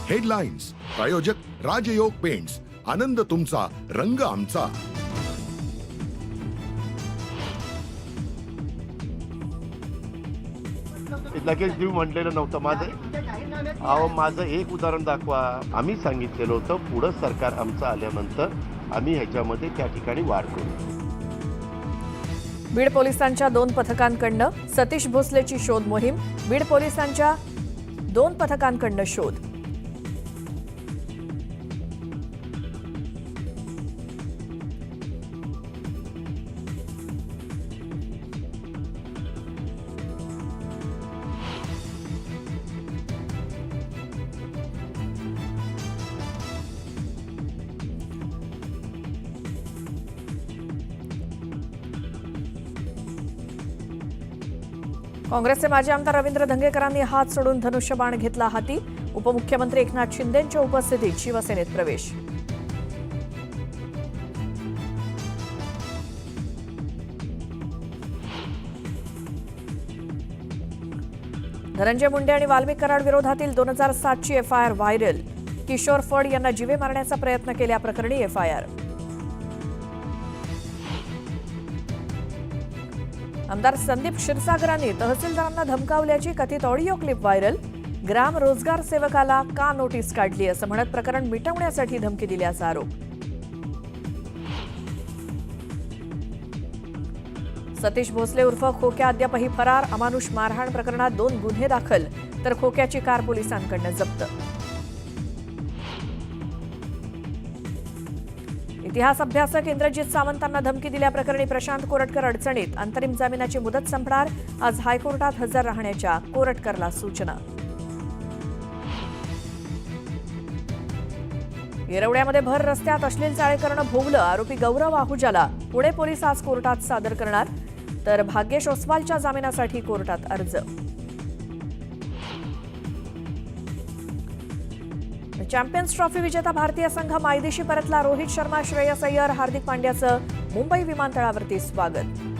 Headlines प्रायोजक राजयोग paints, आनंद तुमचा, रंग आमचा. लगेच देऊ म्हटलेलं नव्हतं. माझं एक उदाहरण दाखवा. आम्ही सांगितलेलं होतं पुढं सरकार आमचं आल्यानंतर आम्ही ह्याच्यामध्ये त्या ठिकाणी वाढ करू. बीड पोलिसांच्या 2 पथकांकडनं सतीश भोसलेची शोध मोहीम. बीड पोलिसांच्या 2 पथकांकडनं शोध. काँग्रेसचे माजी आमदार रवींद्र धंगेकरांनी हात सोडून धनुष्यबाण घेतला हाती. उपमुख्यमंत्री एकनाथ शिंदेंच्या उपस्थितीत शिवसेनेत प्रवेश. धनंजय मुंडे आणि वाल्मिक कराड विरोधातील 2007ची एफआयआर व्हायरल. किशोर फड यांना जीवे मारण्याचा प्रयत्न केल्याप्रकरणी एफआयआर. आमदार संदीप क्षीरसागरांनी तहसीलदारांना धमकावल्याची कथित ऑडिओ क्लिप व्हायरल. ग्राम रोजगार सेवकाला का नोटीस काढली असं म्हणत प्रकरण मिटवण्यासाठी धमकी दिल्याचा आरोप. सतीश भोसले उर्फ खोक्या अद्यापही फरार. अमानुष मारहाण प्रकरणात 2 गुन्हे दाखल, तर खोक्याची कार पोलिसांकडून जप्त. इतिहास अभ्यासक इंद्रजित सावंतांना धमकी दिल्याप्रकरणी प्रशांत कोरटकर अडचणीत. अंतरिम जामिनाची मुदत संपणार. आज हायकोर्टात हजर राहण्याच्या कोरटकरला सूचना. येरवड्यामध्ये भर रस्त्यात अश्लील चाळे करणं भोवलं. आरोपी गौरव आहुजाला पुणे पोलीस आज कोर्टात सादर करणार, तर भाग्येश ओसवालच्या जामिनासाठी कोर्टात अर्ज. चॅम्पियन्स ट्रॉफी विजेता भारतीय संघ मायदेशी परतला. रोहित शर्मा, श्रेयस अय्यर, हार्दिक पांड्याचं मुंबई विमानतळावरती स्वागत.